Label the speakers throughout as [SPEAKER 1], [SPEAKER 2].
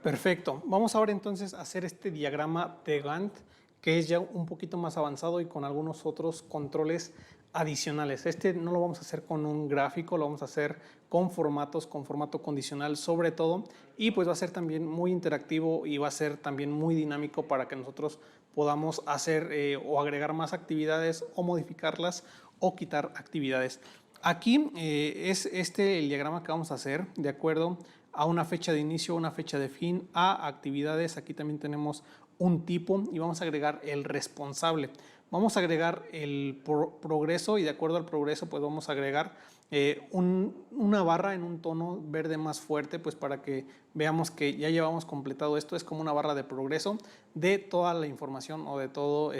[SPEAKER 1] Perfecto. Vamos ahora entonces a hacer este diagrama de Gantt, que es ya un poquito más avanzado y con algunos otros controles adicionales. Este no lo vamos a hacer con un gráfico, lo vamos a hacer con formatos, con formato condicional sobre todo, y pues va a ser también muy interactivo y va a ser también muy dinámico para que nosotros podamos hacer o agregar más actividades o modificarlas o quitar actividades. Aquí es el diagrama que vamos a hacer de acuerdo a una fecha de inicio, una fecha de fin, a actividades. Aquí también tenemos un tipo y vamos a agregar el responsable. Vamos a agregar el progreso y de acuerdo al progreso pues vamos a agregar una barra en un tono verde más fuerte, pues para que veamos que ya llevamos completado esto. Es como una barra de progreso de toda la información o de todo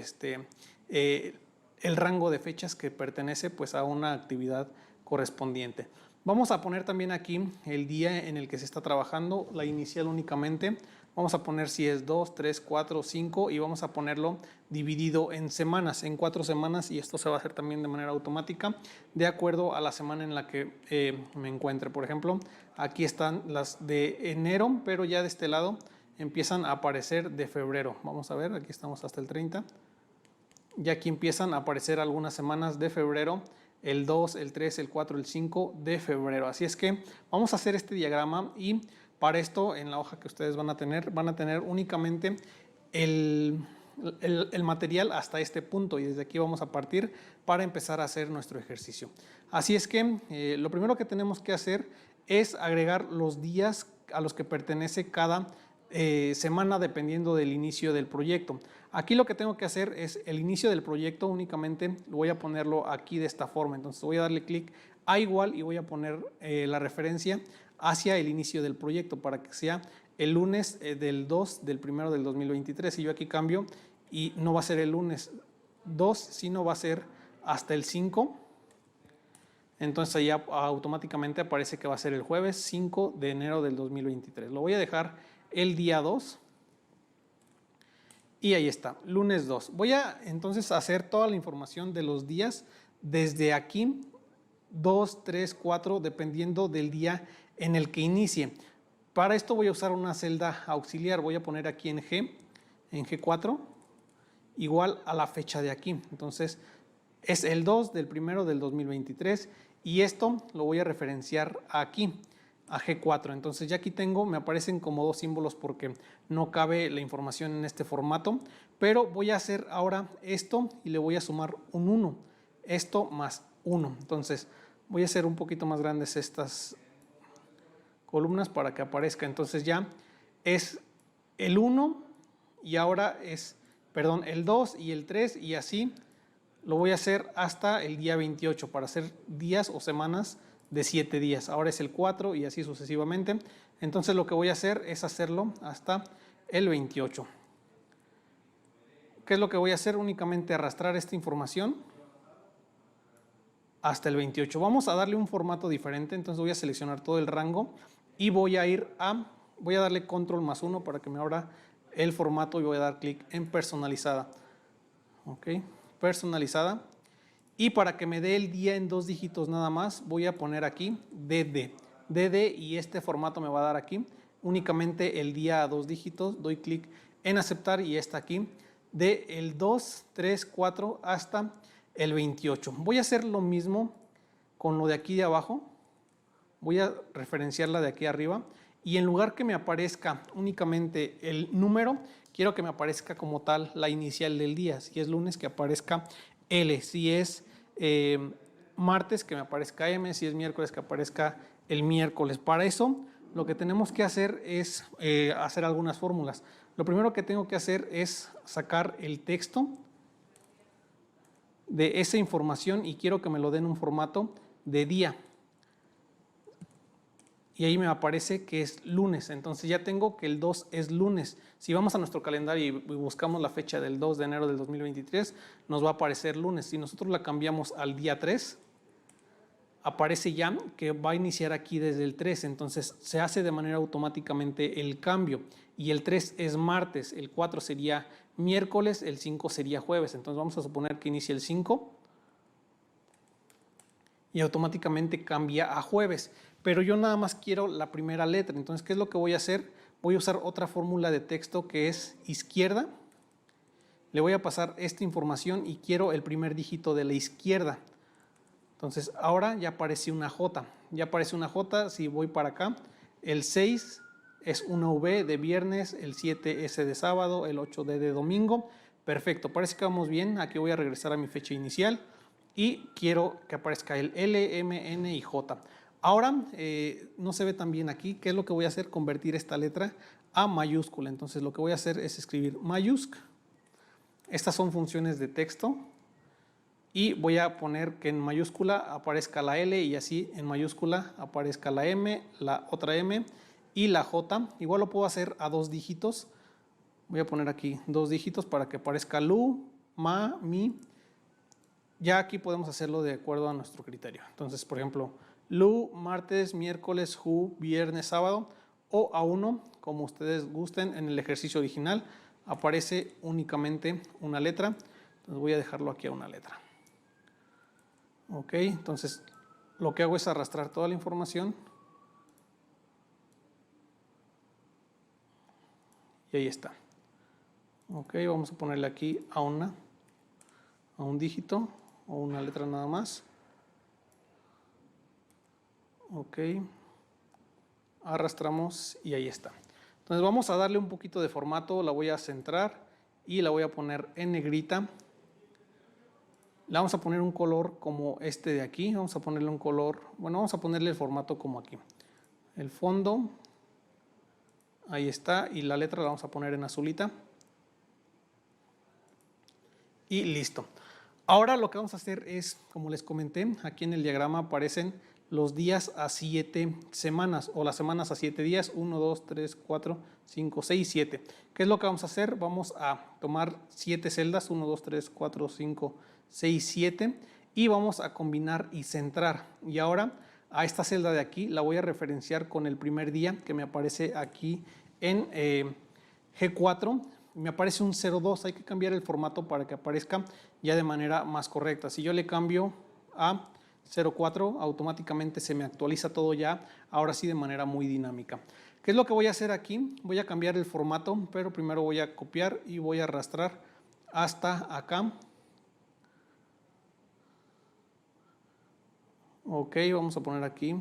[SPEAKER 1] el rango de fechas que pertenece pues a una actividad correspondiente. Vamos a poner también aquí el día en el que se está trabajando, la inicial únicamente. Vamos a poner si es 2, 3, 4, 5 y vamos a ponerlo dividido en semanas, en 4 semanas, y esto se va a hacer también de manera automática de acuerdo a la semana en la que me encuentre. Por ejemplo, aquí están las de enero, pero ya de este lado empiezan a aparecer de febrero. Vamos a ver, aquí estamos hasta el 30. Ya aquí empiezan a aparecer algunas semanas de febrero, el 2, el 3, el 4, el 5 de febrero. Así es que vamos a hacer este diagrama y para esto en la hoja que ustedes van a tener únicamente el material hasta este punto y desde aquí vamos a partir para empezar a hacer nuestro ejercicio. Así es que lo primero que tenemos que hacer es agregar los días a los que pertenece cada semana dependiendo del inicio del proyecto. Aquí lo que tengo que hacer es el inicio del proyecto únicamente voy a ponerlo aquí de esta forma. Entonces voy a darle clic a igual y voy a poner la referencia hacia el inicio del proyecto para que sea el lunes del 2 del 1 del 2023. Y yo aquí cambio y no va a ser el lunes 2, sino va a ser hasta el 5. Entonces ahí automáticamente aparece que va a ser el jueves 5 de enero del 2023. Lo voy a dejar el día 2 y ahí está, lunes 2. Voy a entonces hacer toda la información de los días desde aquí, 2, 3, 4, dependiendo del día en el que inicie. Para esto voy a usar una celda auxiliar, voy a poner aquí en G4, igual a la fecha de aquí. Entonces es el 2 del 1 del 2023 y esto lo voy a referenciar aquí a G4. Entonces ya aquí tengo, me aparecen como dos símbolos porque no cabe la información en este formato, pero voy a hacer ahora esto y le voy a sumar un 1, esto más 1. Entonces voy a hacer un poquito más grandes estas columnas para que aparezca. Entonces ya es el 1 y ahora es, perdón, el 2 y el 3 y así lo voy a hacer hasta el día 28 para hacer días o semanas de 7 días. Ahora es el 4 y así sucesivamente. Entonces lo que voy a hacer es hacerlo hasta el 28. ¿Qué es lo que voy a hacer? Únicamente arrastrar esta información hasta el 28. Vamos a darle un formato diferente, entonces voy a seleccionar todo el rango y voy a darle control más 1 para que me abra el formato y voy a dar clic en personalizada. Ok, personalizada. Y para que me dé el día en 2 dígitos nada más, voy a poner aquí DD y este formato me va a dar aquí únicamente el día a 2 dígitos. Doy clic en aceptar y está aquí de el 2, 3, 4 hasta el 28. Voy a hacer lo mismo con lo de aquí de abajo. Voy a referenciarla de aquí arriba y en lugar que me aparezca únicamente el número, quiero que me aparezca como tal la inicial del día. Si es lunes, que aparezca L. Si es martes, que me aparezca M. Si es miércoles, que aparezca el miércoles. Para eso, lo que tenemos que hacer es hacer algunas fórmulas. Lo primero que tengo que hacer es sacar el texto de esa información y quiero que me lo den en un formato de día. Y ahí me aparece que es lunes, entonces ya tengo que el 2 es lunes. Si vamos a nuestro calendario y buscamos la fecha del 2 de enero del 2023, nos va a aparecer lunes. Si nosotros la cambiamos al día 3, aparece ya que va a iniciar aquí desde el 3, entonces se hace de manera automáticamente el cambio. Y el 3 es martes, el 4 sería miércoles, el 5 sería jueves. Entonces vamos a suponer que inicia el 5 y automáticamente cambia a jueves. Pero yo nada más quiero la primera letra. Entonces, ¿qué es lo que voy a hacer? voy a usar otra fórmula de texto que es izquierda. Le voy a pasar esta información y quiero el primer dígito de la izquierda. Entonces ahora ya aparece una J. Ya aparece una J, si voy para acá. El 6 es una V de viernes, el 7 S de sábado, el 8D de domingo. Perfecto, parece que vamos bien. Aquí voy a regresar a mi fecha inicial y quiero que aparezca el L, M, N y J. Ahora no se ve tan bien aquí. ¿Qué es lo que voy a hacer? Convertir esta letra a mayúscula. Entonces lo que voy a hacer es escribir mayúscula. Estas son funciones de texto y voy a poner que en mayúscula aparezca la L y así en mayúscula aparezca la M, la otra M y la J. Igual lo puedo hacer a 2 dígitos. Voy a poner aquí 2 dígitos para que aparezca lu, ma, mi. Ya aquí podemos hacerlo de acuerdo a nuestro criterio. Entonces, por ejemplo, lu, martes, miércoles, ju, viernes, sábado, o a 1, como ustedes gusten. En el ejercicio original aparece únicamente una letra. Entonces voy a dejarlo aquí a una letra. Ok, entonces lo que hago es arrastrar toda la información. Y ahí está. Ok, vamos a ponerle aquí a un dígito o una letra nada más. Ok, arrastramos y ahí está. Entonces vamos a darle un poquito de formato, la voy a centrar y la voy a poner en negrita. Le vamos a poner un color como este de aquí, vamos a ponerle un color, bueno, vamos a ponerle el formato como aquí. El fondo, ahí está, y la letra la vamos a poner en azulita. Y listo. Ahora lo que vamos a hacer es, como les comenté, aquí en el diagrama aparecen los días a 7 semanas o las semanas a 7 días, 1, 2, 3, 4, 5, 6, 7. ¿Qué es lo que vamos a hacer? Vamos a tomar 7 celdas, 1, 2, 3, 4, 5, 6, 7 y vamos a combinar y centrar. Y ahora a esta celda de aquí la voy a referenciar con el primer día que me aparece aquí en G4. Me aparece un 02, hay que cambiar el formato para que aparezca ya de manera más correcta. Si yo le cambio a 04, automáticamente se me actualiza todo ya, ahora sí de manera muy dinámica. ¿Qué es lo que voy a hacer aquí? Voy a cambiar el formato, pero primero voy a copiar y voy a arrastrar hasta acá. Ok, vamos a poner aquí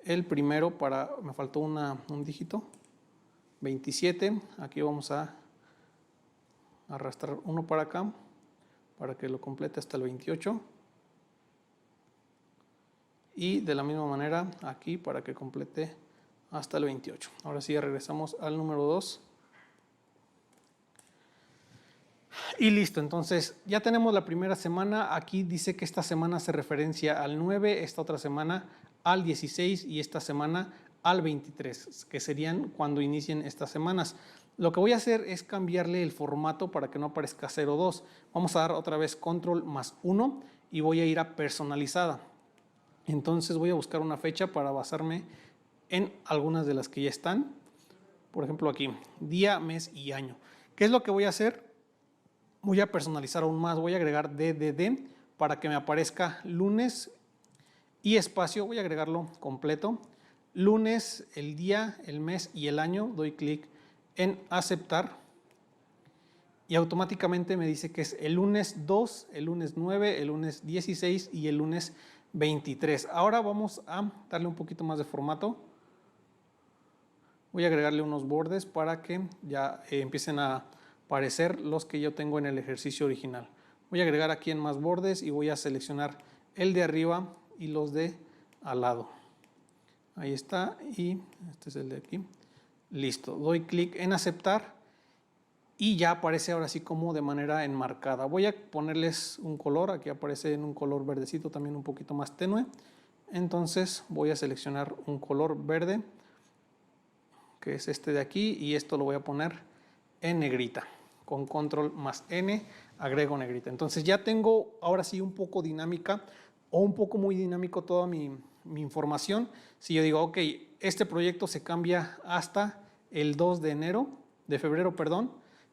[SPEAKER 1] el primero para, me faltó un dígito, 27, aquí vamos a arrastrar uno para acá para que lo complete hasta el 28 y de la misma manera aquí para que complete hasta el 28. Ahora sí, regresamos al número 2 y listo. Entonces ya tenemos la primera semana. Aquí dice que esta semana se referencia al 9, esta otra semana al 16 y esta semana al 23, que serían cuando inicien estas semanas. Lo que voy a hacer es cambiarle el formato para que no aparezca 02. Vamos a dar otra vez control más 1 y voy a ir a personalizada. Entonces voy a buscar una fecha para basarme en algunas de las que ya están. Por ejemplo aquí, día, mes y año. ¿Qué es lo que voy a hacer? Voy a personalizar aún más. Voy a agregar DDD para que me aparezca lunes y espacio. Voy a agregarlo completo. Lunes, el día, el mes y el año. Doy clic en aceptar y automáticamente me dice que es el lunes 2, el lunes 9, el lunes 16 y el lunes 23. Ahora vamos a darle un poquito más de formato. Voy a agregarle unos bordes para que ya empiecen a aparecer los que yo tengo en el ejercicio original. Voy a agregar aquí en más bordes y voy a seleccionar el de arriba y los de al lado. Ahí está y este es el de aquí. Listo, doy clic en aceptar y ya aparece ahora sí como de manera enmarcada. Voy a ponerles un color, aquí aparece en un color verdecito también un poquito más tenue. Entonces voy a seleccionar un color verde, que es este de aquí, y esto lo voy a poner en negrita. Con control más N agrego negrita. Entonces ya tengo ahora sí un poco dinámica o un poco muy dinámico toda mi información. Si yo digo, ok, este proyecto se cambia hasta el 2 de febrero,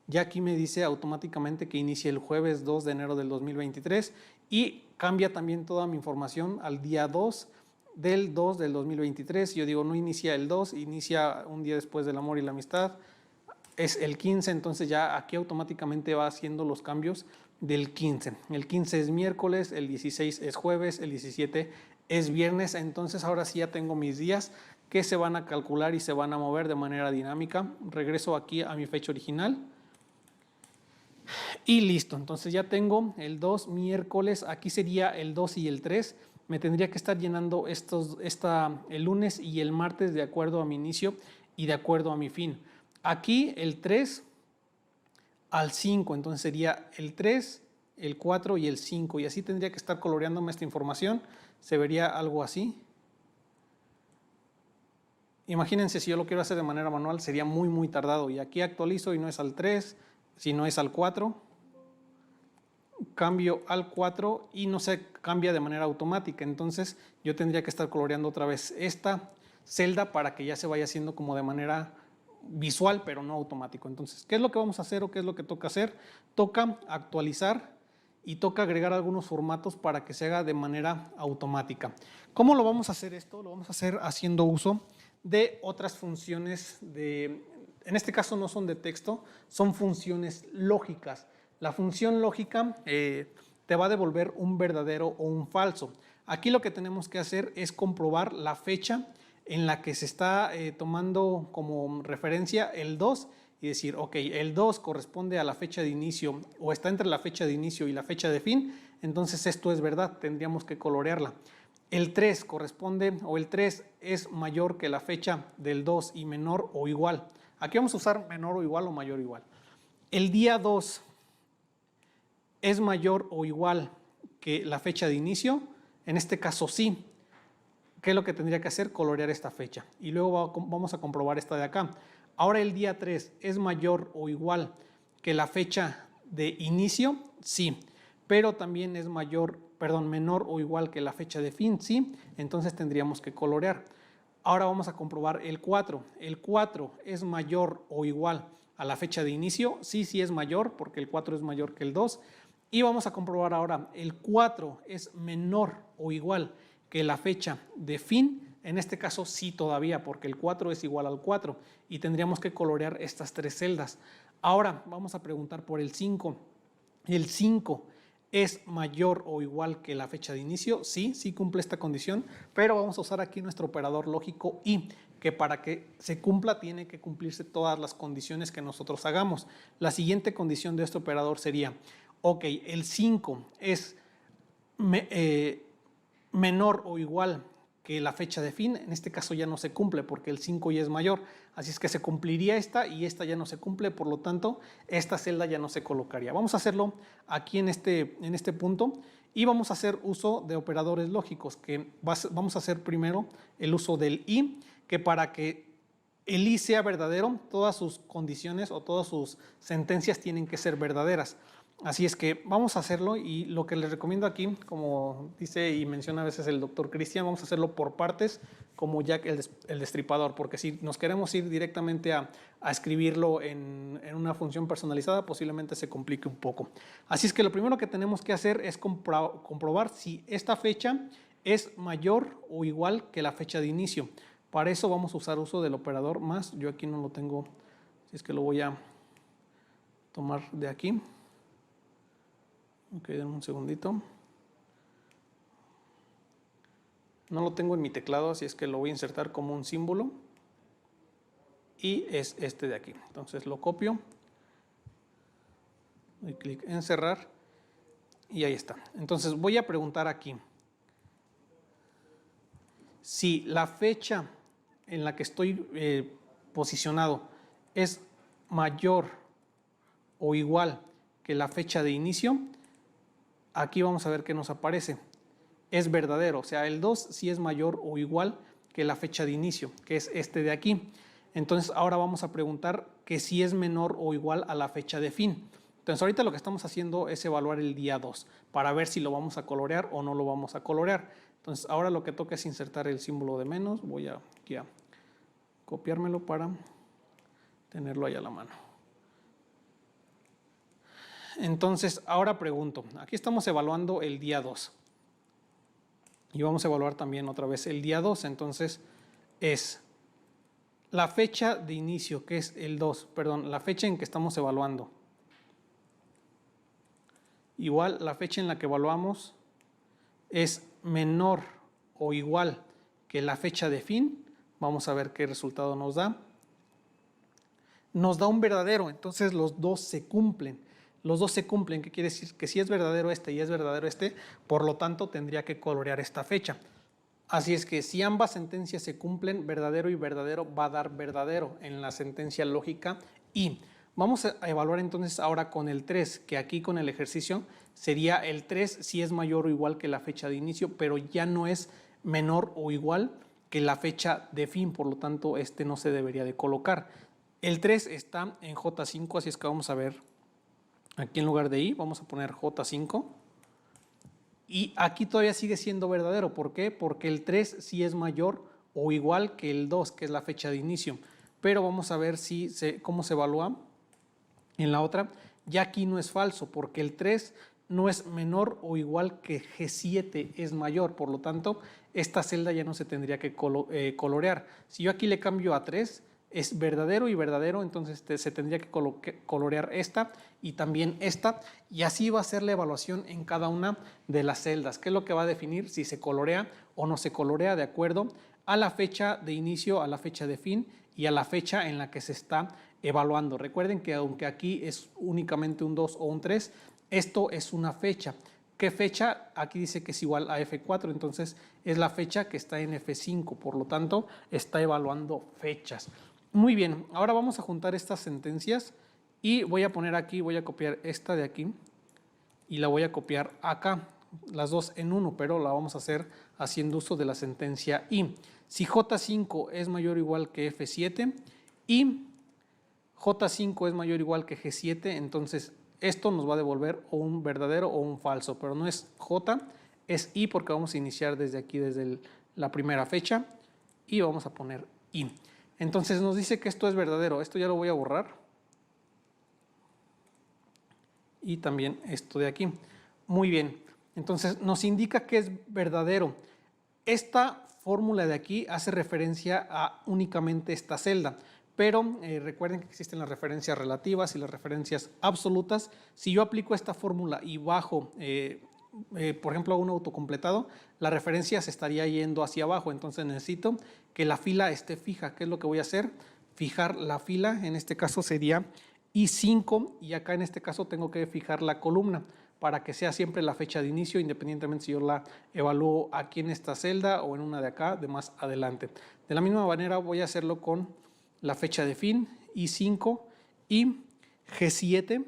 [SPEAKER 1] ya aquí me dice automáticamente que inicia el jueves 2 de enero del 2023 y cambia también toda mi información al día 2 del 2 del 2023. Yo digo, no inicia el 2, inicia un día después del amor y la amistad. Es el 15, entonces ya aquí automáticamente va haciendo los cambios del 15. El 15 es miércoles, el 16 es jueves, el 17 es viernes. Entonces ahora sí ya tengo mis días que se van a calcular y se van a mover de manera dinámica. Regreso aquí a mi fecha original. Y listo, entonces ya tengo el 2 miércoles, aquí sería el 2 y el 3. Me tendría que estar llenando el lunes y el martes de acuerdo a mi inicio y de acuerdo a mi fin. Aquí el 3 al 5, entonces sería el 3, el 4 y el 5. Y así tendría que estar coloreándome esta información. Se vería algo así. Imagínense si yo lo quiero hacer de manera manual, sería muy tardado. Y aquí actualizo y no es al 3, sino es al 4. Cambio al 4 y no se cambia de manera automática. Entonces yo tendría que estar coloreando otra vez esta celda para que ya se vaya haciendo como de manera visual, pero no automático. Entonces, ¿qué es lo que vamos a hacer o qué es lo que toca hacer? Toca actualizar y toca agregar algunos formatos para que se haga de manera automática. ¿Cómo lo vamos a hacer esto? Lo vamos a hacer haciendo uso de otras funciones en este caso no son de texto, son funciones lógicas. La función lógica te va a devolver un verdadero o un falso. Aquí lo que tenemos que hacer es comprobar la fecha en la que se está tomando como referencia el 2 y decir, ok, el 2 corresponde a la fecha de inicio o está entre la fecha de inicio y la fecha de fin, entonces esto es verdad, tendríamos que colorearla. El 3 corresponde o el 3 es mayor que la fecha del 2 y menor o igual. Aquí vamos a usar menor o igual o mayor o igual. El día 2 es mayor o igual que la fecha de inicio, en este caso sí. ¿Qué es lo que tendría que hacer? Colorear esta fecha. Y luego vamos a comprobar esta de acá. Ahora el día 3 es mayor o igual que la fecha de inicio, sí. Pero también es menor o igual que la fecha de fin, sí. Entonces tendríamos que colorear. Ahora vamos a comprobar el 4. El 4 es mayor o igual a la fecha de inicio, sí es mayor porque el 4 es mayor que el 2. Y vamos a comprobar ahora, el 4 es menor o igual que la fecha de fin, en este caso sí todavía, porque el 4 es igual al 4 y tendríamos que colorear estas tres celdas. Ahora vamos a preguntar por el 5. El 5 es mayor o igual que la fecha de inicio, sí cumple esta condición, pero vamos a usar aquí nuestro operador lógico y, que para que se cumpla tiene que cumplirse todas las condiciones que nosotros hagamos. La siguiente condición de este operador sería, ok, el 5 es menor o igual que la fecha de fin, en este caso ya no se cumple porque el 5 ya es mayor, así es que se cumpliría esta y esta ya no se cumple, por lo tanto esta celda ya no se colocaría. Vamos a hacerlo aquí en este punto y vamos a hacer uso de operadores lógicos, que vamos a hacer primero el uso del y, que para que el y sea verdadero, todas sus condiciones o todas sus sentencias tienen que ser verdaderas. Así es que vamos a hacerlo y lo que les recomiendo aquí, como dice y menciona a veces el doctor Cristian, vamos a hacerlo por partes como Jack el Destripador, porque si nos queremos ir directamente a escribirlo en una función personalizada, posiblemente se complique un poco. Así es que lo primero que tenemos que hacer es comprobar si esta fecha es mayor o igual que la fecha de inicio. Para eso vamos a usar uso del operador más, yo aquí no lo tengo, así es que lo voy a tomar de aquí. Ok, denme un segundito. No lo tengo en mi teclado, así es que lo voy a insertar como un símbolo. Y es este de aquí. Entonces lo copio. Doy clic en cerrar. Y ahí está. Entonces voy a preguntar aquí. Si la fecha en la que estoy posicionado es mayor o igual que la fecha de inicio, aquí vamos a ver qué nos aparece. Es verdadero, o sea, el 2 sí es mayor o igual que la fecha de inicio, que es este de aquí. Entonces ahora vamos a preguntar que si es menor o igual a la fecha de fin. Entonces ahorita lo que estamos haciendo es evaluar el día 2 para ver si lo vamos a colorear o no lo vamos a colorear. Entonces ahora lo que toca es insertar el símbolo de menos. Voy aquí a copiármelo para tenerlo ahí a la mano. Entonces ahora pregunto, aquí estamos evaluando el día 2. Y vamos a evaluar también otra vez el día 2. Entonces es la fecha de inicio, que es el 2, perdón, la fecha en que estamos evaluando. Igual la fecha en la que evaluamos es menor o igual que la fecha de fin. Vamos a ver qué resultado nos da. Nos da un verdadero, entonces los dos se cumplen. Los dos se cumplen, que quiere decir que si es verdadero este y es verdadero este, por lo tanto tendría que colorear esta fecha. Así es que si ambas sentencias se cumplen, verdadero y verdadero va a dar verdadero en la sentencia lógica y vamos a evaluar entonces ahora con el 3, que aquí con el ejercicio sería el 3 si es mayor o igual que la fecha de inicio, pero ya no es menor o igual que la fecha de fin, por lo tanto este no se debería de colocar. El 3 está en J5, así es que vamos a ver aquí en lugar de I, vamos a poner J5. Y aquí todavía sigue siendo verdadero. ¿Por qué? Porque el 3 sí es mayor o igual que el 2, que es la fecha de inicio. Pero vamos a ver cómo se evalúa en la otra. Ya aquí no es falso, porque el 3 no es menor o igual que G7 es mayor. Por lo tanto, esta celda ya no se tendría que colorear. Si yo aquí le cambio a 3, es verdadero y verdadero, entonces se tendría que colorear esta y también esta, y así va a ser la evaluación en cada una de las celdas, que es lo que va a definir si se colorea o no se colorea de acuerdo a la fecha de inicio, a la fecha de fin y a la fecha en la que se está evaluando. Recuerden que aunque aquí es únicamente un 2 o un 3, esto es una fecha. ¿Qué fecha? Aquí dice que es igual a F4, entonces es la fecha que está en F5, por lo tanto está evaluando fechas. Muy bien, ahora vamos a juntar estas sentencias y voy a poner aquí, voy a copiar esta de aquí y la voy a copiar acá, las dos en uno, pero la vamos a hacer haciendo uso de la sentencia y. Si J5 es mayor o igual que F7 y J5 es mayor o igual que G7, entonces esto nos va a devolver o un verdadero o un falso, pero no es J, es I porque vamos a iniciar desde aquí, desde la primera fecha y vamos a poner I. Entonces nos dice que esto es verdadero, esto ya lo voy a borrar. Y también esto de aquí. Muy bien, entonces nos indica que es verdadero. Esta fórmula de aquí hace referencia a únicamente esta celda, pero recuerden que existen las referencias relativas y las referencias absolutas. Si yo aplico esta fórmula y bajo, por ejemplo, a un autocompletado, la referencia se estaría yendo hacia abajo, entonces necesito que la fila esté fija. ¿Qué es lo que voy a hacer? Fijar la fila, en este caso sería I5 y acá en este caso tengo que fijar la columna para que sea siempre la fecha de inicio, independientemente si yo la evalúo aquí en esta celda o en una de acá, de más adelante. De la misma manera voy a hacerlo con la fecha de fin, I5 y G7.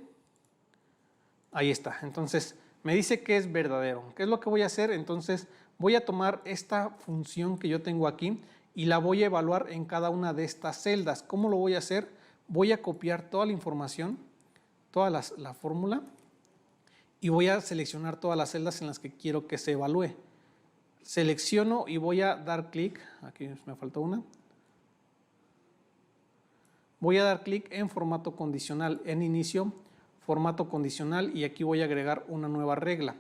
[SPEAKER 1] Ahí está. Entonces me dice que es verdadero. ¿Qué es lo que voy a hacer? Entonces voy a tomar esta función que yo tengo aquí y la voy a evaluar en cada una de estas celdas. ¿Cómo lo voy a hacer? Voy a copiar toda la información, toda la fórmula, y voy a seleccionar todas las celdas en las que quiero que se evalúe. Selecciono y voy a dar clic, aquí me faltó una. Voy a dar clic en formato condicional, en inicio, formato condicional, y aquí voy a agregar una nueva regla.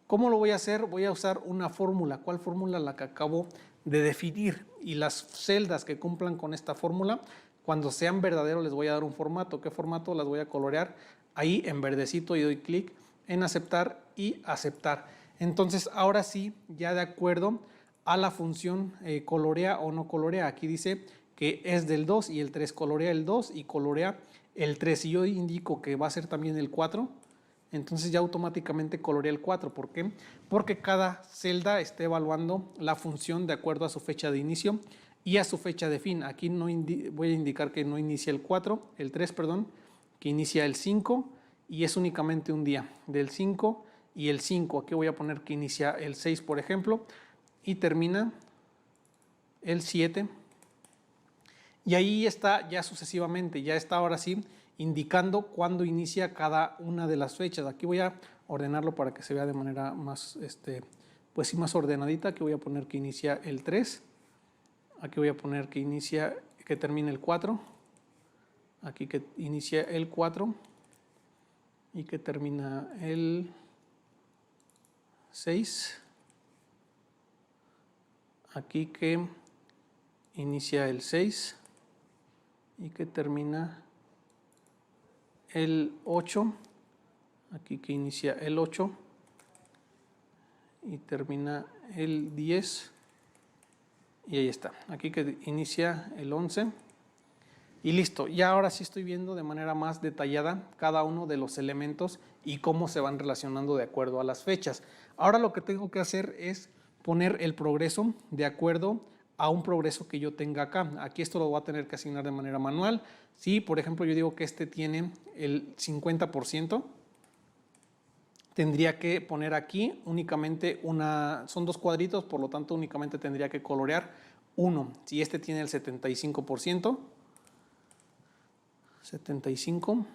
[SPEAKER 1] ¿Cómo lo voy a hacer? Voy a usar una fórmula. ¿Cuál fórmula? La que acabo de definir. Y las celdas que cumplan con esta fórmula, cuando sean verdaderos les voy a dar un formato. ¿Qué formato? Las voy a colorear ahí en verdecito y doy clic en aceptar y aceptar. Entonces ahora sí, ya de acuerdo a la función colorea o no colorea. Aquí dice que es del 2 y el 3 colorea el 2 y colorea el 3. Si yo indico que va a ser también el 4, entonces ya automáticamente colorea el 4. ¿Por qué? Porque cada celda está evaluando la función de acuerdo a su fecha de inicio y a su fecha de fin. Aquí no voy a indicar que no inicia el 4, el 3, perdón, que inicia el 5 y es únicamente un día, del 5 y el 5. Aquí voy a poner que inicia el 6, por ejemplo, y termina el 7. Y ahí está ya sucesivamente, ya está ahora sí indicando cuándo inicia cada una de las fechas. Aquí voy a ordenarlo para que se vea de manera más, pues sí, más ordenadita. Aquí voy a poner que inicia el 3. Aquí voy a poner que termina el 4. Aquí que inicia el 4 y que termina el 6. aquí que inicia el 6 y que termina el 8, aquí que inicia el 8 y termina el 10, y ahí está, aquí que inicia el 11 y listo. Ya ahora sí estoy viendo de manera más detallada cada uno de los elementos y cómo se van relacionando de acuerdo a las fechas. Ahora lo que tengo que hacer es poner el progreso de acuerdo a un progreso que yo tenga acá. Aquí esto lo voy a tener que asignar de manera manual. Si, por ejemplo, yo digo que este tiene el 50%, tendría que poner aquí únicamente son dos cuadritos, por lo tanto únicamente tendría que colorear uno. Si este tiene el 75%, 75,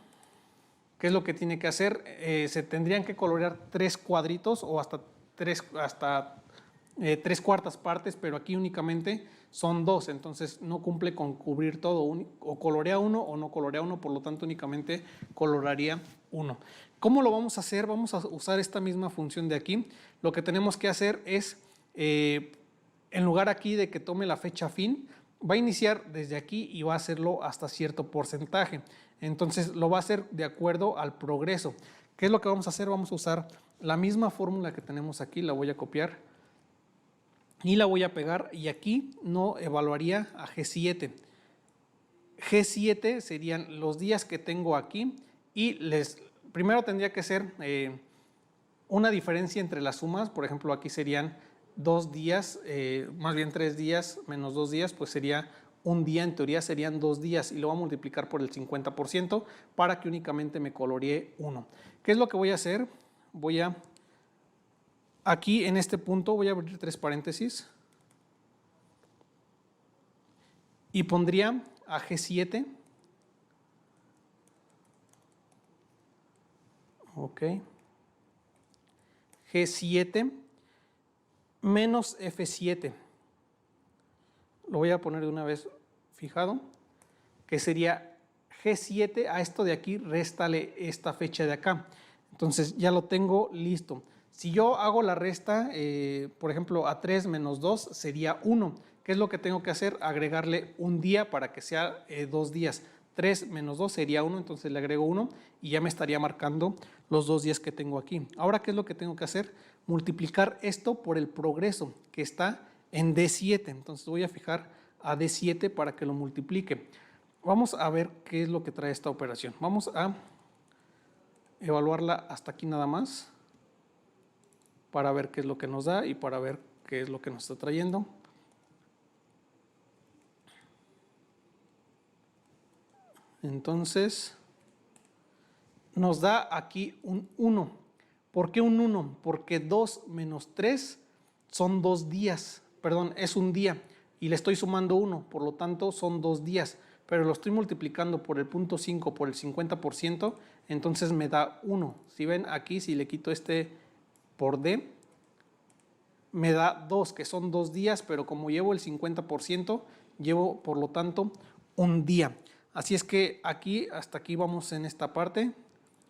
[SPEAKER 1] ¿qué es lo que tiene que hacer? Se tendrían que colorear 3 cuadritos o hasta 3 cuartas partes, pero aquí únicamente son 2, entonces no cumple con cubrir todo, o colorea uno o no colorea uno, por lo tanto únicamente coloraría uno. ¿Cómo lo vamos a hacer? Vamos a usar esta misma función de aquí. Lo que tenemos que hacer es, en lugar aquí de que tome la fecha fin, va a iniciar desde aquí y va a hacerlo hasta cierto porcentaje. Entonces lo va a hacer de acuerdo al progreso. ¿Qué es lo que vamos a hacer? Vamos a usar la misma fórmula que tenemos aquí, la voy a copiar y la voy a pegar, y aquí no evaluaría a G7. G7 serían los días que tengo aquí y primero tendría que ser una diferencia entre las sumas. Por ejemplo, aquí serían 2 días, más bien 3 días menos 2 días, pues sería un día, en teoría serían 2 días, y lo voy a multiplicar por el 50% para que únicamente me coloree 1. ¿Qué es lo que voy a hacer? Aquí en este punto voy a abrir 3 paréntesis y pondría a G7, ok, G7 menos F7, lo voy a poner de una vez fijado, que sería G7, a esto de aquí réstale esta fecha de acá. Entonces ya lo tengo listo. Si yo hago la resta, por ejemplo, a 3 menos 2 sería 1. ¿Qué es lo que tengo que hacer? Agregarle un día para que sea 2 días. 3 menos 2 sería 1, entonces le agrego 1 y ya me estaría marcando los 2 días que tengo aquí. Ahora, ¿qué es lo que tengo que hacer? Multiplicar esto por el progreso que está en D7. Entonces voy a fijar a D7 para que lo multiplique. Vamos a ver qué es lo que trae esta operación. Vamos a evaluarla hasta aquí nada más, para ver qué es lo que nos da y para ver qué es lo que nos está trayendo. Entonces, nos da aquí un 1. ¿Por qué un 1? Porque 2 menos 3 son 2 días, perdón, es un día, y le estoy sumando 1, por lo tanto son 2 días, pero lo estoy multiplicando por el 0.5 por el 50%, entonces me da 1. Si ven aquí, si le quito este por D, me da 2, que son 2 días, pero como llevo el 50%, llevo por lo tanto un día. Así es que aquí, hasta aquí vamos en esta parte,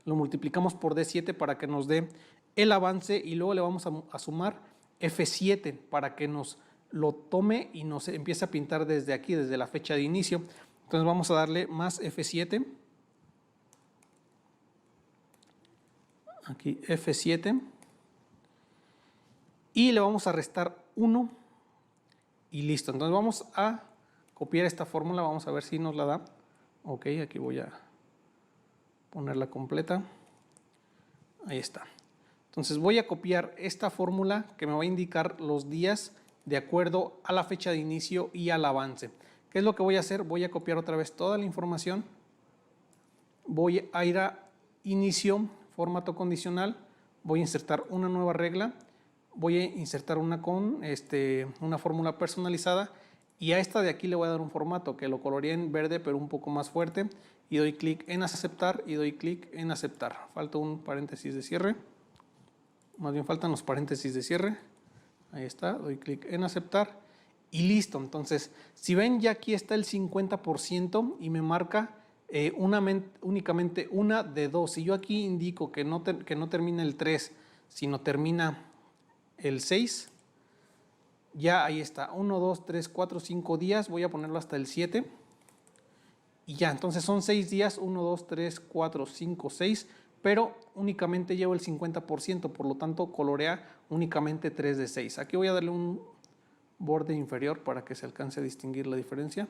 [SPEAKER 1] lo multiplicamos por D7 para que nos dé el avance, y luego le vamos a sumar F7 para que nos lo tome y nos empiece a pintar desde aquí, desde la fecha de inicio. Entonces vamos a darle más F7, aquí F7, y le vamos a restar 1 y listo. Entonces vamos a copiar esta fórmula, vamos a ver si nos la da. Ok, aquí voy a ponerla completa. Ahí está. Entonces voy a copiar esta fórmula que me va a indicar los días de acuerdo a la fecha de inicio y al avance. ¿Qué es lo que voy a hacer? Voy a copiar otra vez toda la información. Voy a ir a inicio, formato condicional. Voy a insertar una nueva regla. Voy a insertar una con una fórmula personalizada, y a esta de aquí le voy a dar un formato que lo coloreé en verde pero un poco más fuerte, y doy clic en aceptar y doy clic en aceptar. Falta un paréntesis de cierre, más bien faltan los paréntesis de cierre. Ahí está, doy clic en aceptar y listo. Entonces, si ven, ya aquí está el 50% y me marca únicamente una de 2. Si yo aquí indico que no termina el 3, sino termina el 6, ya ahí está, 1, 2, 3, 4, 5 días, voy a ponerlo hasta el 7. Y ya, entonces son 6 días, 1, 2, 3, 4, 5, 6, pero únicamente llevo el 50%, por lo tanto colorea únicamente 3 de 6. Aquí voy a darle un borde inferior para que se alcance a distinguir la diferencia.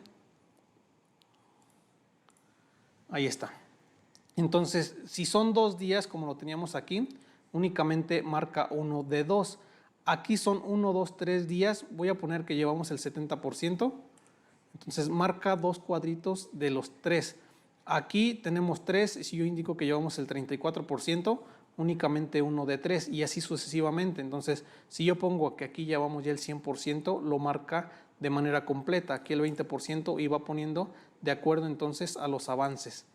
[SPEAKER 1] Ahí está. Entonces, si son 2 días como lo teníamos aquí, únicamente marca 1 de 2. Aquí son 1, 2, 3 días, voy a poner que llevamos el 70%. Entonces marca 2 cuadritos de los 3. Aquí tenemos 3, si yo indico que llevamos el 34%, únicamente 1 de 3 y así sucesivamente. Entonces, si yo pongo que aquí llevamos ya el 100%, lo marca de manera completa. Aquí el 20% y va poniendo de acuerdo entonces a los avances.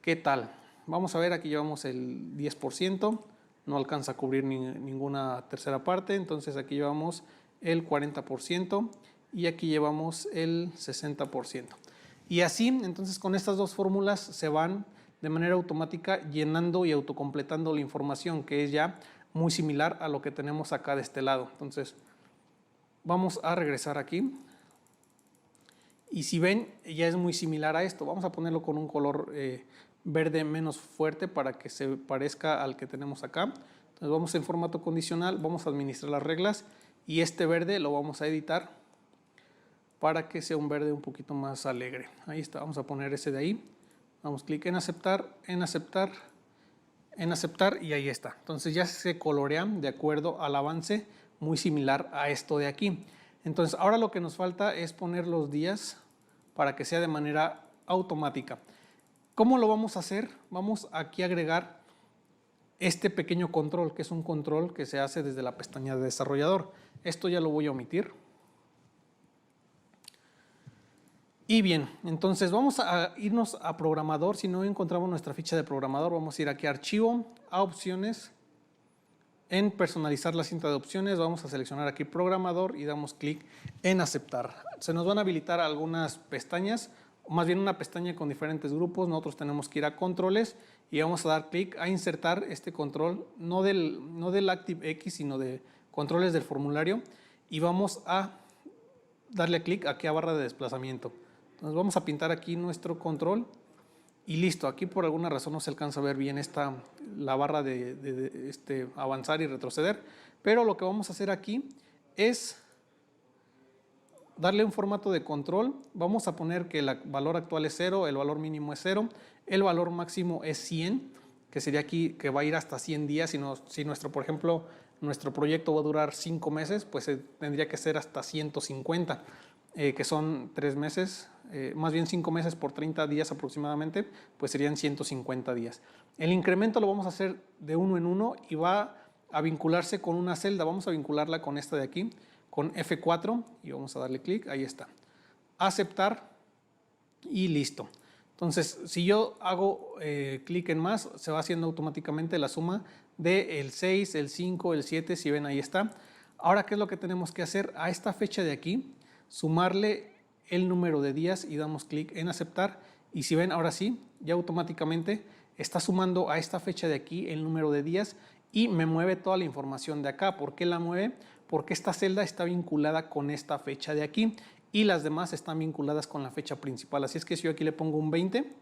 [SPEAKER 1] ¿Qué tal? Vamos a ver, aquí llevamos el 10%, no alcanza a cubrir ninguna tercera parte, entonces aquí llevamos el 40%. Y aquí llevamos el 60%. Y así, entonces con estas dos fórmulas se van de manera automática llenando y autocompletando la información, que es ya muy similar a lo que tenemos acá de este lado. Entonces, vamos a regresar aquí. Y si ven, ya es muy similar a esto. Vamos a ponerlo con un color verde menos fuerte para que se parezca al que tenemos acá. Entonces, vamos en formato condicional, vamos a administrar las reglas y este verde lo vamos a editar para que sea un verde un poquito más alegre. Ahí está, vamos a poner ese de ahí. Damos clic en aceptar, en aceptar, en aceptar y ahí está. Entonces ya se colorean de acuerdo al avance, muy similar a esto de aquí. Entonces ahora lo que nos falta es poner los días para que sea de manera automática. ¿Cómo lo vamos a hacer? Vamos aquí a agregar este pequeño control, que es un control que se hace desde la pestaña de desarrollador. Esto ya lo voy a omitir. Y bien, entonces vamos a irnos a programador. Si no encontramos nuestra ficha de programador, vamos a ir aquí a archivo, a opciones, en personalizar la cinta de opciones, vamos a seleccionar aquí programador y damos clic en aceptar. Se nos van a habilitar algunas pestañas, o más bien una pestaña con diferentes grupos. Nosotros tenemos que ir a controles y vamos a dar clic a insertar este control, no del ActiveX, sino de controles del formulario, y vamos a darle clic aquí a barra de desplazamiento. Entonces vamos a pintar aquí nuestro control y listo. Aquí por alguna razón no se alcanza a ver bien la barra de avanzar y retroceder, pero lo que vamos a hacer aquí es darle un formato de control. Vamos a poner que el valor actual es 0, el valor mínimo es 0, el valor máximo es 100, que sería aquí que va a ir hasta 100 días. Si por ejemplo, nuestro proyecto va a durar 5 meses, pues tendría que ser hasta 150, que son 3 meses, más bien 5 meses por 30 días aproximadamente, pues serían 150 días. El incremento lo vamos a hacer de 1 en 1 y va a vincularse con una celda. Vamos a vincularla con esta de aquí, con F4, y vamos a darle clic, ahí está. Aceptar y listo. Entonces, si yo hago clic en más, se va haciendo automáticamente la suma del 6, el 5, el 7, si ven ahí está. Ahora, ¿qué es lo que tenemos que hacer? A esta fecha de aquí, sumarle el número de días y damos clic en aceptar. Y si ven, ahora sí, ya automáticamente está sumando a esta fecha de aquí el número de días y me mueve toda la información de acá. ¿Por qué la mueve? Porque esta celda está vinculada con esta fecha de aquí y las demás están vinculadas con la fecha principal. Así es que si yo aquí le pongo un 20,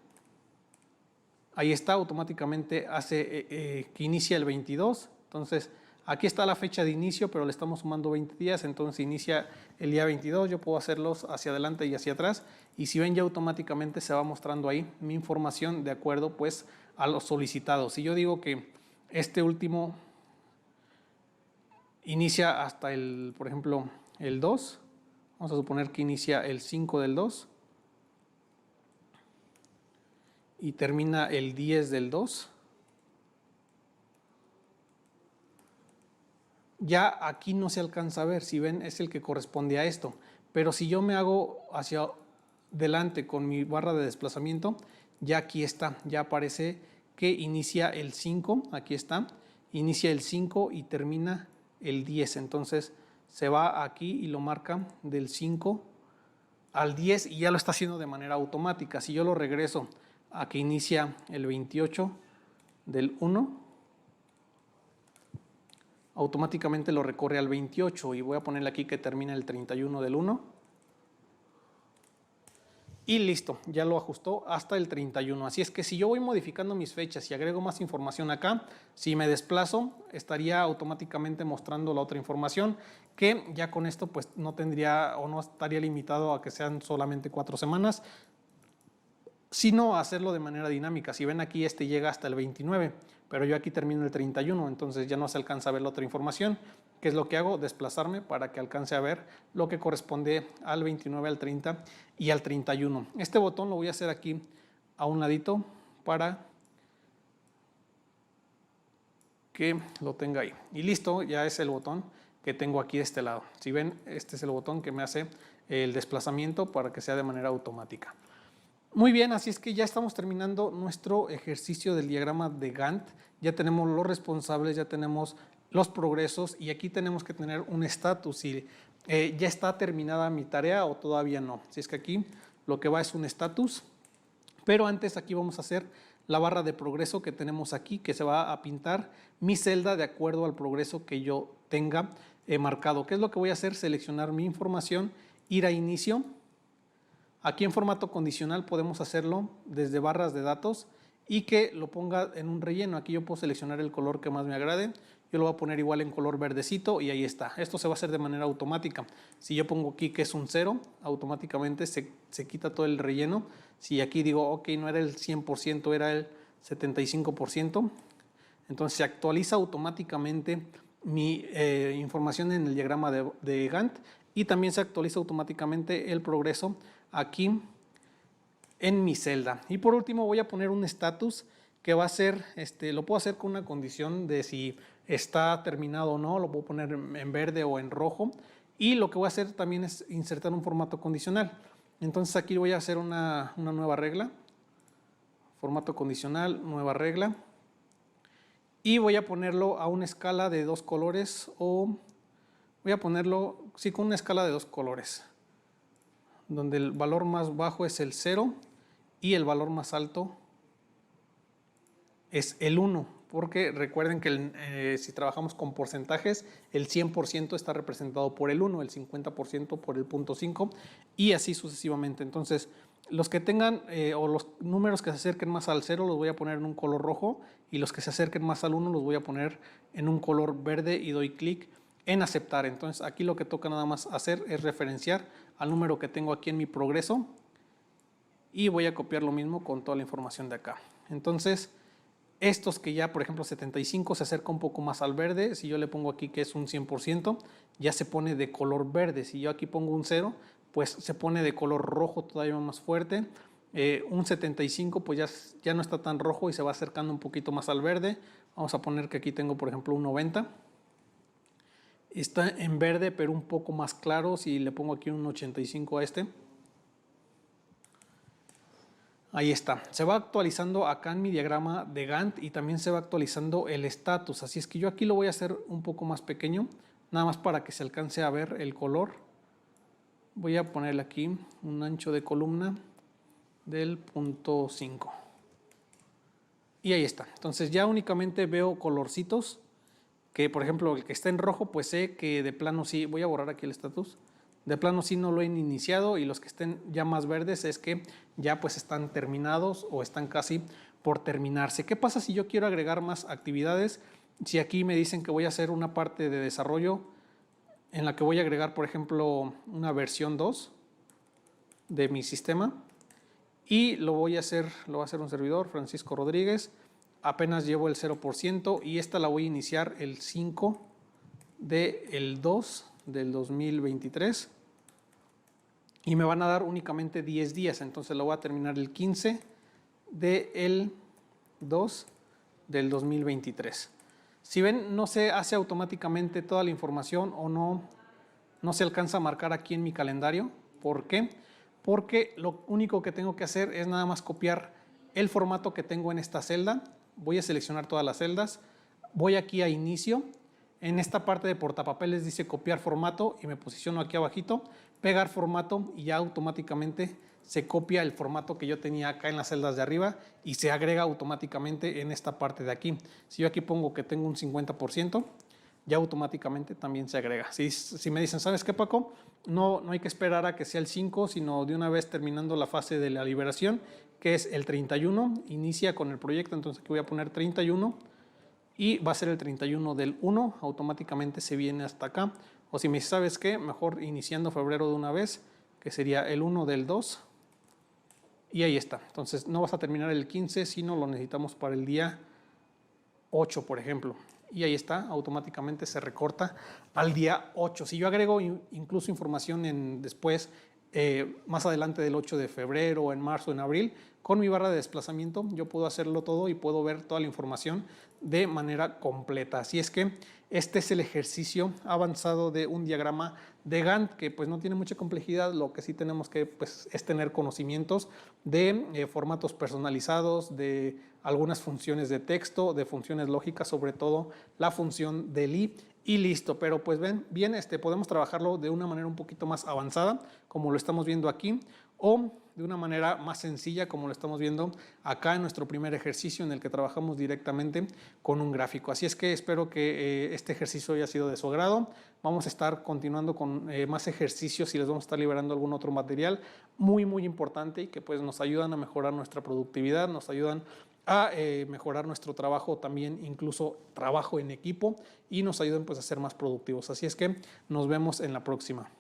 [SPEAKER 1] ahí está, automáticamente hace que inicia el 22. Entonces, aquí está la fecha de inicio, pero le estamos sumando 20 días, entonces inicia el día 22. Yo puedo hacerlos hacia adelante y hacia atrás. Y si ven, ya automáticamente se va mostrando ahí mi información de acuerdo pues a los solicitados. Si yo digo que este último inicia hasta por ejemplo, el 2, vamos a suponer que inicia el 5 del 2 y termina el 10 del 2. Ya aquí no se alcanza a ver, si ven es el que corresponde a esto, pero si yo me hago hacia adelante con mi barra de desplazamiento, ya aquí está, ya aparece que inicia el 5, aquí está, inicia el 5 y termina el 10, entonces se va aquí y lo marca del 5 al 10 y ya lo está haciendo de manera automática. Si yo lo regreso a que inicia el 28 del 1, automáticamente lo recorre al 28 y voy a ponerle aquí que termina el 31 del 1. Y listo, ya lo ajustó hasta el 31. Así es que si yo voy modificando mis fechas y agrego más información acá, si me desplazo, estaría automáticamente mostrando la otra información, que ya con esto pues no tendría o no estaría limitado a que sean solamente 4 semanas, sino a hacerlo de manera dinámica. Si ven aquí, este llega hasta el 29, pero yo aquí termino el 31, entonces ya no se alcanza a ver la otra información. ¿Qué es lo que hago? Desplazarme para que alcance a ver lo que corresponde al 29, al 30 y al 31. Este botón lo voy a hacer aquí a un ladito para que lo tenga ahí. Y listo, ya es el botón que tengo aquí de este lado. Si ven, este es el botón que me hace el desplazamiento para que sea de manera automática. Muy bien, así es que ya estamos terminando nuestro ejercicio del diagrama de Gantt. Ya tenemos los responsables, ya tenemos los progresos y aquí tenemos que tener un estatus. Si ya está terminada mi tarea o todavía no. Así es que aquí lo que va es un estatus, pero antes aquí vamos a hacer la barra de progreso que tenemos aquí, que se va a pintar mi celda de acuerdo al progreso que yo tenga marcado. ¿Qué es lo que voy a hacer? Seleccionar mi información, ir a inicio. Aquí en formato condicional podemos hacerlo desde barras de datos y que lo ponga en un relleno. Aquí yo puedo seleccionar el color que más me agrade. Yo lo voy a poner igual en color verdecito y ahí está. Esto se va a hacer de manera automática. Si yo pongo aquí que es un 0, automáticamente se quita todo el relleno. Si aquí digo, ok, no era el 100%, era el 75%, entonces se actualiza automáticamente mi información en el diagrama de Gantt y también se actualiza automáticamente el progreso aquí en mi celda. Y por último voy a poner un estatus que va a ser, lo puedo hacer con una condición de si está terminado o no, lo puedo poner en verde o en rojo. Y lo que voy a hacer también es insertar un formato condicional. Entonces aquí voy a hacer una nueva regla, formato condicional, nueva regla. Y voy a ponerlo a una escala de 2 colores o voy a ponerlo, sí, con una escala de 2 colores, donde el valor más bajo es el 0 y el valor más alto es el 1, porque recuerden que si trabajamos con porcentajes, el 100% está representado por el 1, el 50% por el 0.5 y así sucesivamente. Entonces, los que tengan o los números que se acerquen más al 0 los voy a poner en un color rojo y los que se acerquen más al 1 los voy a poner en un color verde y doy clic en aceptar. Entonces, aquí lo que toca nada más hacer es referenciar al número que tengo aquí en mi progreso y voy a copiar lo mismo con toda la información de acá. Entonces, estos que ya, por ejemplo, 75 se acerca un poco más al verde. Si yo le pongo aquí que es un 100%, ya se pone de color verde. Si yo aquí pongo un 0, pues se pone de color rojo todavía más fuerte. Un 75 pues ya no está tan rojo y se va acercando un poquito más al verde. Vamos a poner que aquí tengo, por ejemplo, un 90. Está en verde, pero un poco más claro. Si le pongo aquí un 85 a este. Ahí está. Se va actualizando acá en mi diagrama de Gantt y también se va actualizando el estatus. Así es que yo aquí lo voy a hacer un poco más pequeño, nada más para que se alcance a ver el color. Voy a ponerle aquí un ancho de columna del 0.5. Y ahí está. Entonces ya únicamente veo colorcitos que, por ejemplo, el que está en rojo, pues sé que de plano sí. Voy a borrar aquí el estatus. De plano sí no lo he iniciado y los que estén ya más verdes es que ya pues están terminados o están casi por terminarse. ¿Qué pasa si yo quiero agregar más actividades? Si aquí me dicen que voy a hacer una parte de desarrollo en la que voy a agregar, por ejemplo, una versión 2 de mi sistema y lo va a hacer un servidor, Francisco Rodríguez, apenas llevo el 0% y esta la voy a iniciar el 5 del 2 del 2023 y me van a dar únicamente 10 días, entonces lo voy a terminar el 15 del 2 del 2023. Si ven, no se hace automáticamente toda la información o no se alcanza a marcar aquí en mi calendario. ¿Por qué? Porque lo único que tengo que hacer es nada más copiar el formato que tengo en esta celda. Voy a seleccionar todas las celdas, voy aquí a inicio. En esta parte de portapapeles dice copiar formato y me posiciono aquí abajito, pegar formato y ya automáticamente se copia el formato que yo tenía acá en las celdas de arriba y se agrega automáticamente en esta parte de aquí. Si yo aquí pongo que tengo un 50%, ya automáticamente también se agrega. Si me dicen, ¿sabes qué, Paco? No hay que esperar a que sea el 5, sino de una vez terminando la fase de la liberación, que es el 31, inicia con el proyecto, entonces aquí voy a poner 31 y va a ser el 31 del 1, automáticamente se viene hasta acá. O si me dices, ¿sabes qué? Mejor iniciando febrero de una vez, que sería el 1 del 2. Y ahí está. Entonces no vas a terminar el 15, sino lo necesitamos para el día 8, por ejemplo. Y ahí está, automáticamente se recorta al día 8. Si yo agrego incluso información después, más adelante del 8 de febrero, en marzo, en abril, con mi barra de desplazamiento, yo puedo hacerlo todo y puedo ver toda la información de manera completa. Así es que este es el ejercicio avanzado de un diagrama de Gantt, que pues no tiene mucha complejidad. Lo que sí tenemos que pues, es tener conocimientos de formatos personalizados, de algunas funciones de texto, de funciones lógicas, sobre todo la función del y listo. Pero pues ven, bien, podemos trabajarlo de una manera un poquito más avanzada, como lo estamos viendo aquí, o de una manera más sencilla, como lo estamos viendo acá en nuestro primer ejercicio, en el que trabajamos directamente con un gráfico. Así es que espero que este ejercicio haya sido de su agrado. Vamos a estar continuando con más ejercicios y les vamos a estar liberando algún otro material muy importante y que pues nos ayudan a mejorar nuestra productividad, nos ayudan a mejorar nuestro trabajo también, incluso trabajo en equipo, y nos ayuden pues a ser más productivos. Así es que nos vemos en la próxima.